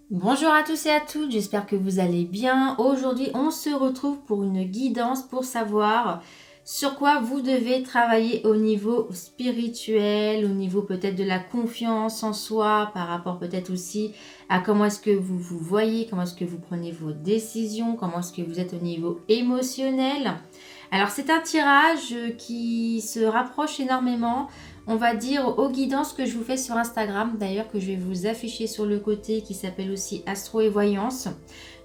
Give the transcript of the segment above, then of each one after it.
Bonjour à tous et à toutes, j'espère que vous allez bien. Aujourd'hui, on se retrouve pour une guidance pour savoir sur quoi vous devez travailler au niveau spirituel, au niveau peut-être de la confiance en soi, par rapport peut-être aussi à comment est-ce que vous vous voyez, comment est-ce que vous prenez vos décisions, comment est-ce que vous êtes au niveau émotionnel. Alors c'est un tirage qui se rapproche énormément, on va dire, aux guidances que je vous fais sur Instagram, d'ailleurs que je vais vous afficher sur le côté, qui s'appelle aussi Astro et Voyance.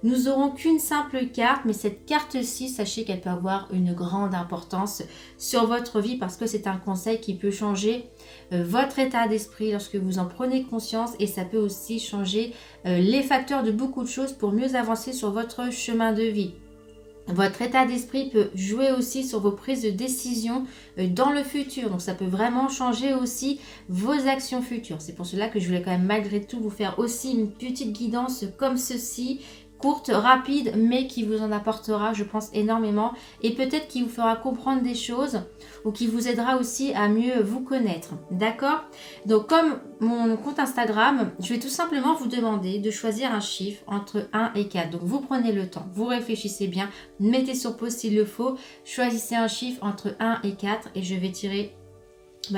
Nous aurons qu'une simple carte, mais cette carte-ci, sachez qu'elle peut avoir une grande importance sur votre vie parce que c'est un conseil qui peut changer votre état d'esprit lorsque vous en prenez conscience, et ça peut aussi changer les facteurs de beaucoup de choses pour mieux avancer sur votre chemin de vie. Votre état d'esprit peut jouer aussi sur vos prises de décision dans le futur. Donc ça peut vraiment changer aussi vos actions futures. C'est pour cela que je voulais quand même malgré tout vous faire aussi une petite guidance comme ceci, courte, rapide, mais qui vous en apportera, je pense, énormément. Et peut-être qui vous fera comprendre des choses ou qui vous aidera aussi à mieux vous connaître. D'accord? Donc comme mon compte Instagram, je vais tout simplement vous demander de choisir un chiffre entre 1 et 4. Donc vous prenez le temps, vous réfléchissez bien, mettez sur pause s'il le faut, choisissez un chiffre entre 1 et 4 et je vais tirer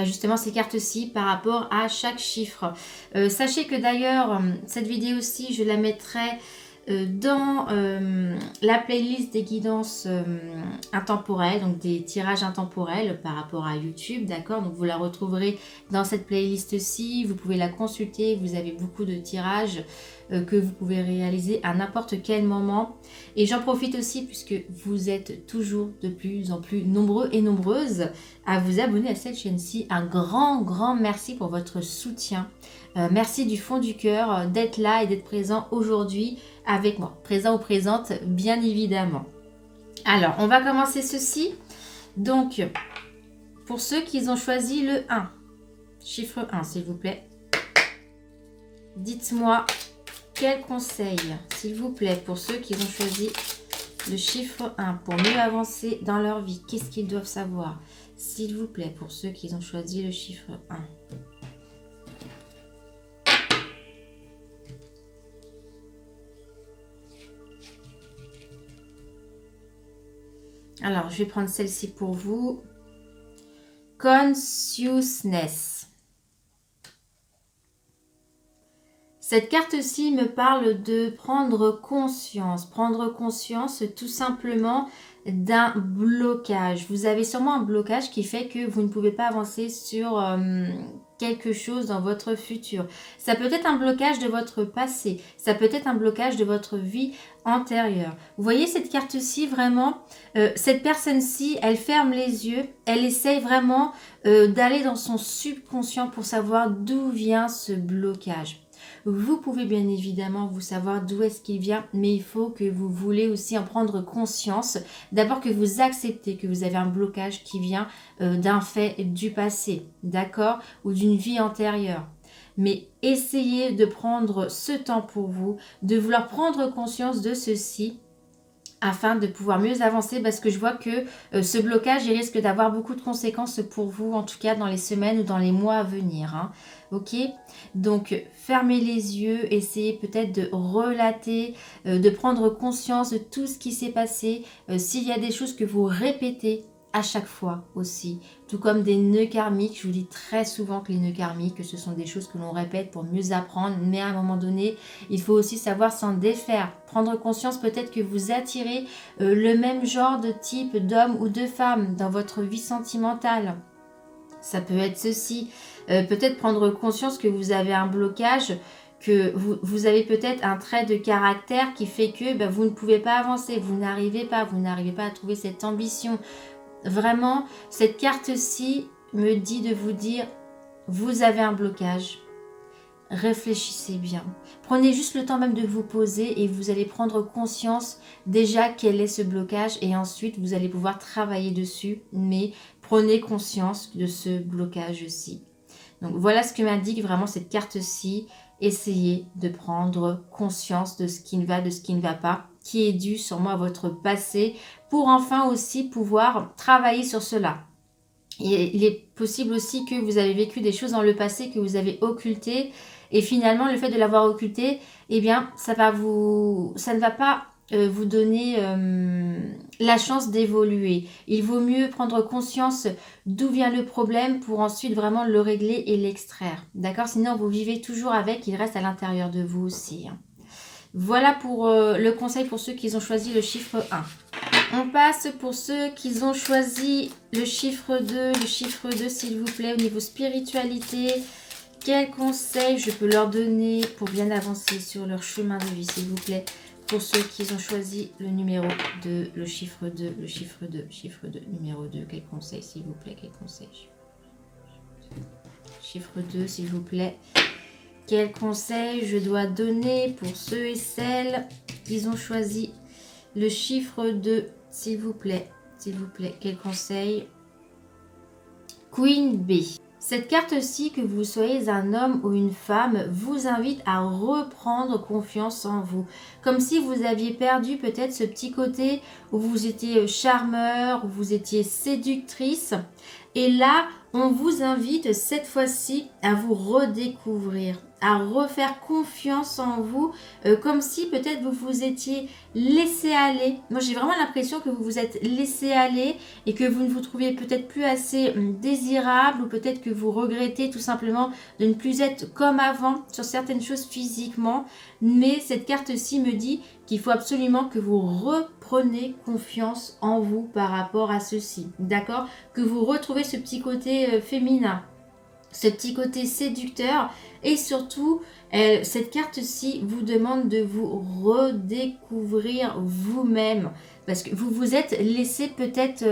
justement ces cartes-ci par rapport à chaque chiffre. Sachez que d'ailleurs, cette vidéo-ci, je la mettrai dans la playlist des guidances intemporelles, donc des tirages intemporels par rapport à YouTube, d'accord? Donc vous la retrouverez dans cette playlist-ci, vous pouvez la consulter, vous avez beaucoup de tirages que vous pouvez réaliser à n'importe quel moment. Et j'en profite aussi puisque vous êtes toujours de plus en plus nombreux et nombreuses à vous abonner à cette chaîne-ci. Un grand merci pour votre soutien. Merci du fond du cœur d'être là et d'être présent aujourd'hui avec moi. Présent ou présente, bien évidemment. Alors, on va commencer ceci. Donc, pour ceux qui ont choisi le 1, chiffre 1, s'il vous plaît. Dites-moi quel conseil, s'il vous plaît, pour ceux qui ont choisi le chiffre 1 pour mieux avancer dans leur vie. Qu'est-ce qu'ils doivent savoir? S'il vous plaît, pour ceux qui ont choisi le chiffre 1. Alors, je vais prendre celle-ci pour vous. Consciousness. Cette carte-ci me parle de prendre conscience tout simplement d'un blocage. Vous avez sûrement un blocage qui fait que vous ne pouvez pas avancer sur quelque chose dans votre futur. Ça peut être un blocage de votre passé, ça peut être un blocage de votre vie antérieure. Vous voyez cette carte-ci vraiment, cette personne-ci, elle ferme les yeux, elle essaye vraiment d'aller dans son subconscient pour savoir d'où vient ce blocage. Vous pouvez bien évidemment vous savoir d'où est-ce qu'il vient, mais il faut que vous voulez aussi en prendre conscience. D'abord que vous acceptez que vous avez un blocage qui vient d'un fait du passé, d'accord? Ou d'une vie antérieure. Mais essayez de prendre ce temps pour vous, de vouloir prendre conscience de ceci afin de pouvoir mieux avancer, parce que je vois que ce blocage, il risque d'avoir beaucoup de conséquences pour vous, en tout cas dans les semaines ou dans les mois à venir. Hein. Ok? Donc, fermez les yeux, essayez peut-être de relater, de prendre conscience de tout ce qui s'est passé. S'il y a des choses que vous répétez à chaque fois aussi, tout comme des nœuds karmiques. Je vous dis très souvent que les nœuds karmiques, ce sont des choses que l'on répète pour mieux apprendre, mais à un moment donné, il faut aussi savoir s'en défaire, prendre conscience peut-être que vous attirez le même genre de type d'homme ou de femme dans votre vie sentimentale. Ça peut être ceci, peut-être prendre conscience que vous avez un blocage, que vous avez peut-être un trait de caractère qui fait que vous ne pouvez pas avancer, vous n'arrivez pas à trouver cette ambition. Vraiment, cette carte-ci me dit de vous dire, vous avez un blocage. Réfléchissez bien. Prenez juste le temps même de vous poser et vous allez prendre conscience déjà quel est ce blocage, et ensuite vous allez pouvoir travailler dessus, mais prenez conscience de ce blocage-ci. Donc voilà ce que m'indique vraiment cette carte-ci. Essayez de prendre conscience de ce qui ne va, de ce qui ne va pas, qui est dû sûrement à votre passé, pour enfin aussi pouvoir travailler sur cela. Il est possible aussi que vous avez vécu des choses dans le passé que vous avez occultées, Et finalement, le fait de l'avoir occulté, eh bien, ça ne va pas vous donner la chance d'évoluer. Il vaut mieux prendre conscience d'où vient le problème pour ensuite vraiment le régler et l'extraire. D'accord? Sinon, vous vivez toujours avec, il reste à l'intérieur de vous aussi. Hein. Voilà pour le conseil pour ceux qui ont choisi le chiffre 1. On passe pour ceux qui ont choisi le chiffre 2. Le chiffre 2, s'il vous plaît, au niveau spiritualité. Quels conseils je peux leur donner pour bien avancer sur leur chemin de vie, s'il vous plaît? Pour ceux qui ont choisi le numéro 2, le chiffre 2, le chiffre 2, chiffre 2, numéro 2. Quels conseils, s'il vous plaît? Quels conseils? Chiffre 2, s'il vous plaît. Quels conseils je dois donner pour ceux et celles qui ont choisi le chiffre 2, s'il vous plaît? S'il vous plaît, quels conseils? Queen B. Cette carte-ci, que vous soyez un homme ou une femme, vous invite à reprendre confiance en vous. Comme si vous aviez perdu peut-être ce petit côté où vous étiez charmeur, où vous étiez séductrice. Et là, on vous invite cette fois-ci à vous redécouvrir, à refaire confiance en vous, comme si peut-être vous vous étiez laissé aller. Moi, j'ai vraiment l'impression que vous vous êtes laissé aller et que vous ne vous trouviez peut-être plus assez désirable, ou peut-être que vous regrettez tout simplement de ne plus être comme avant sur certaines choses physiquement. Mais cette carte-ci me dit qu'il faut absolument que vous repreniez confiance en vous par rapport à ceci. D'accord? Que vous retrouvez ce petit côté féminin, ce petit côté séducteur, et surtout cette carte-ci vous demande de vous redécouvrir vous-même, parce que vous vous êtes laissé peut-être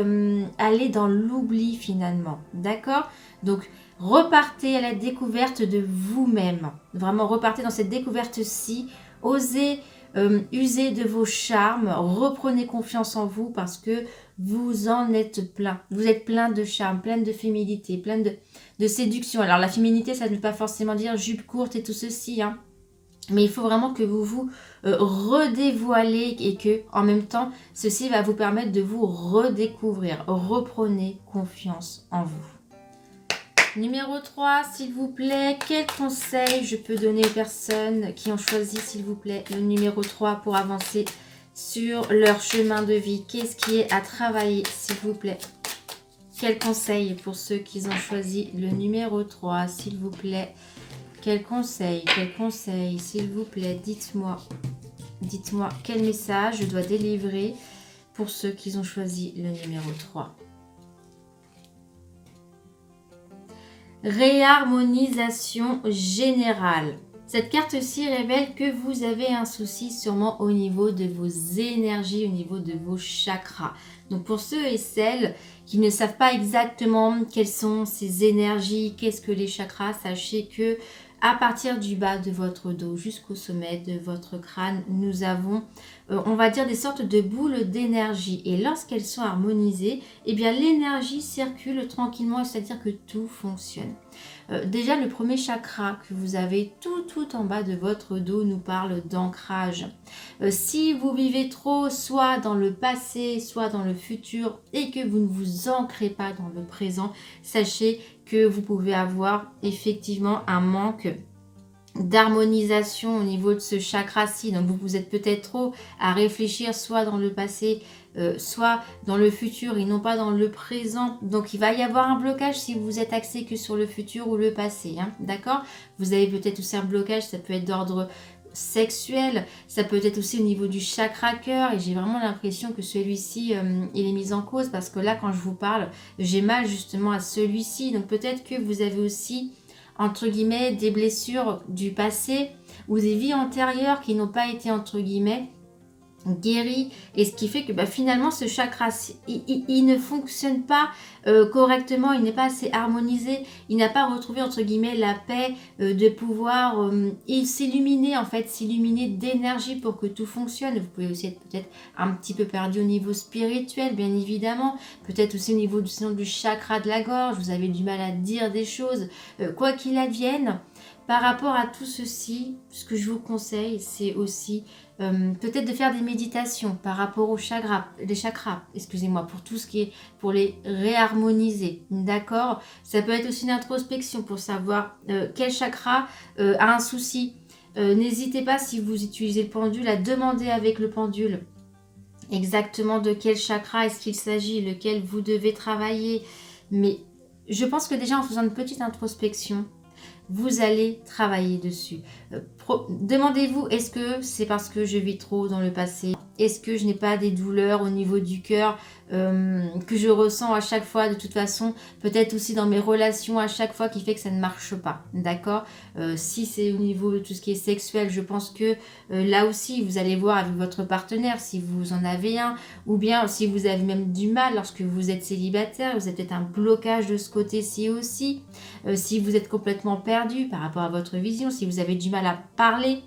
aller dans l'oubli finalement. D'accord? Donc repartez à la découverte de vous-même, vraiment repartez dans cette découverte-ci, osez usez de vos charmes, reprenez confiance en vous, parce que vous en êtes plein. Vous êtes plein de charme, plein de féminité, plein de séduction. Alors la féminité, ça ne veut pas forcément dire jupe courte et tout ceci, hein. Mais il faut vraiment que vous vous redévoilez, et que en même temps, ceci va vous permettre de vous redécouvrir. Reprenez confiance en vous. Numéro 3, s'il vous plaît, quel conseil je peux donner aux personnes qui ont choisi, s'il vous plaît, le numéro 3 pour avancer sur leur chemin de vie? Qu'est-ce qui est à travailler, s'il vous plaît? Quel conseil pour ceux qui ont choisi le numéro 3, s'il vous plaît? Quel conseil, s'il vous plaît? Dites-moi quel message je dois délivrer pour ceux qui ont choisi le numéro 3. Réharmonisation générale. Cette carte-ci révèle que vous avez un souci sûrement au niveau de vos énergies, au niveau de vos chakras. Donc pour ceux et celles qui ne savent pas exactement quelles sont ces énergies, qu'est-ce que les chakras, sachez que à partir du bas de votre dos jusqu'au sommet de votre crâne, nous avons, on va dire, des sortes de boules d'énergie. Et lorsqu'elles sont harmonisées, eh bien l'énergie circule tranquillement, c'est-à-dire que tout fonctionne. Déjà, le premier chakra que vous avez tout en bas de votre dos nous parle d'ancrage. Si vous vivez trop soit dans le passé, soit dans le futur, et que vous ne vous ancrez pas dans le présent, sachez que vous pouvez avoir effectivement un manque d'harmonisation au niveau de ce chakra-ci. Donc vous êtes peut-être trop à réfléchir soit dans le passé, soit dans le futur et non pas dans le présent. Donc il va y avoir un blocage si vous êtes axé que sur le futur ou le passé, hein, d'accord? Vous avez peut-être aussi un blocage, ça peut être d'ordre sexuel, ça peut être aussi au niveau du chakra cœur, et j'ai vraiment l'impression que celui-ci il est mis en cause, parce que là quand je vous parle, j'ai mal justement à celui-ci. Donc peut-être que vous avez aussi entre guillemets des blessures du passé ou des vies antérieures qui n'ont pas été entre guillemets guéri, et ce qui fait que finalement ce chakra il ne fonctionne pas correctement, il n'est pas assez harmonisé, il n'a pas retrouvé entre guillemets la paix de pouvoir s'illuminer, en fait s'illuminer d'énergie pour que tout fonctionne. Vous pouvez aussi être peut-être un petit peu perdu au niveau spirituel, bien évidemment, peut-être aussi au niveau du chakra de la gorge, vous avez du mal à dire des choses, quoi qu'il advienne. Par rapport à tout ceci, ce que je vous conseille, c'est aussi peut-être de faire des méditations par rapport aux chakras, excusez-moi, pour tout ce qui est pour les réharmoniser, d'accord? Ça peut être aussi une introspection pour savoir quel chakra a un souci. N'hésitez pas, si vous utilisez le pendule, à demander avec le pendule exactement de quel chakra est-ce qu'il s'agit, lequel vous devez travailler. Mais je pense que déjà en faisant une petite introspection, vous allez travailler dessus. Demandez-vous, est-ce que c'est parce que je vis trop dans le passé? Est-ce que je n'ai pas des douleurs au niveau du cœur que je ressens à chaque fois de toute façon? Peut-être aussi dans mes relations à chaque fois qui fait que ça ne marche pas, d'accord? Si c'est au niveau de tout ce qui est sexuel, je pense que là aussi, vous allez voir avec votre partenaire si vous en avez un, ou bien si vous avez même du mal lorsque vous êtes célibataire, vous avez peut-être un blocage de ce côté-ci aussi. Si vous êtes complètement perdu par rapport à votre vision, si vous avez du mal à parler,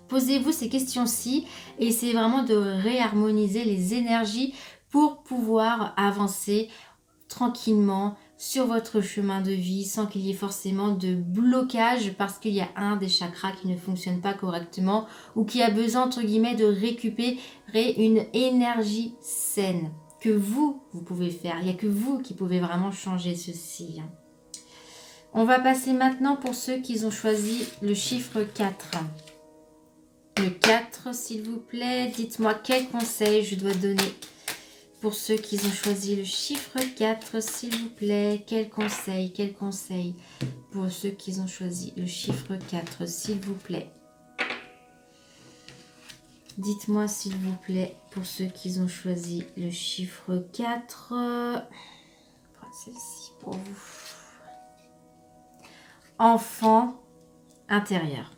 posez-vous ces questions-ci et essayez vraiment de réharmoniser les énergies pour pouvoir avancer tranquillement sur votre chemin de vie sans qu'il y ait forcément de blocage parce qu'il y a un des chakras qui ne fonctionne pas correctement ou qui a besoin entre guillemets de récupérer une énergie saine que vous pouvez faire. Il n'y a que vous qui pouvez vraiment changer ceci. On va passer maintenant pour ceux qui ont choisi le chiffre 4. Le 4, s'il vous plaît, dites-moi quel conseil je dois donner pour ceux qui ont choisi le chiffre 4, s'il vous plaît. Quel conseil pour ceux qui ont choisi le chiffre 4, s'il vous plaît. Dites-moi, s'il vous plaît, pour ceux qui ont choisi le chiffre 4. Celle-ci pour vous. Enfant intérieur.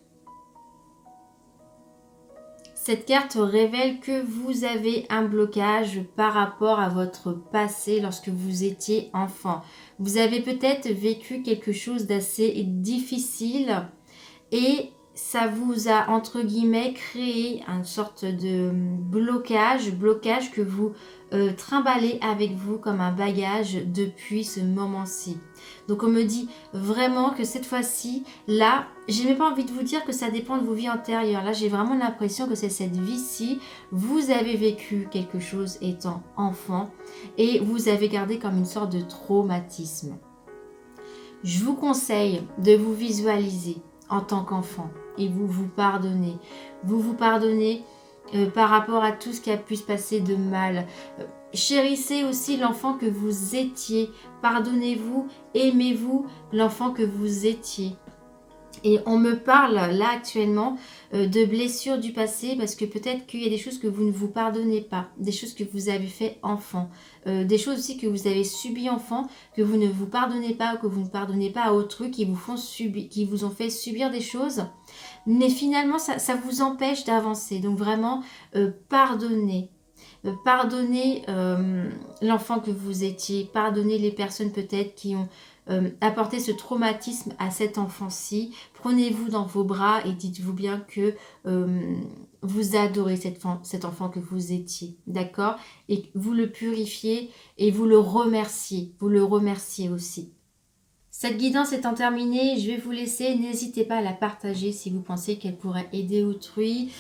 Cette carte révèle que vous avez un blocage par rapport à votre passé lorsque vous étiez enfant. Vous avez peut-être vécu quelque chose d'assez difficile et ça vous a entre guillemets créé une sorte de blocage que vous trimballez avec vous comme un bagage depuis ce moment-ci. Donc on me dit vraiment que cette fois-ci, là, j'ai même pas envie de vous dire que ça dépend de vos vies antérieures. Là, j'ai vraiment l'impression que c'est cette vie-ci, vous avez vécu quelque chose étant enfant et vous avez gardé comme une sorte de traumatisme. Je vous conseille de vous visualiser en tant qu'enfant et vous vous pardonnez. Vous pardonnez par rapport à tout ce qui a pu se passer de mal. Chérissez aussi l'enfant que vous étiez. Pardonnez-vous, aimez-vous l'enfant que vous étiez. Et on me parle là actuellement de blessures du passé parce que peut-être qu'il y a des choses que vous ne vous pardonnez pas, des choses que vous avez fait enfant, des choses aussi que vous avez subies enfant, que vous ne vous pardonnez pas ou que vous ne pardonnez pas à autrui, qui vous ont fait subir des choses. Mais finalement, ça vous empêche d'avancer. Donc vraiment, pardonnez. Pardonnez l'enfant que vous étiez, pardonnez les personnes peut-être qui ont apporté ce traumatisme à cet enfant-ci. Prenez-vous dans vos bras et dites-vous bien que vous adorez cet enfant que vous étiez, d'accord? Et vous le purifiez et vous le remerciez aussi. Cette guidance étant terminée, je vais vous laisser. N'hésitez pas à la partager si vous pensez qu'elle pourrait aider autrui.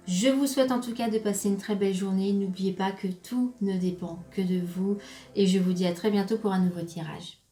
Je vous souhaite en tout cas de passer une très belle journée. N'oubliez pas que tout ne dépend que de vous. Et je vous dis à très bientôt pour un nouveau tirage.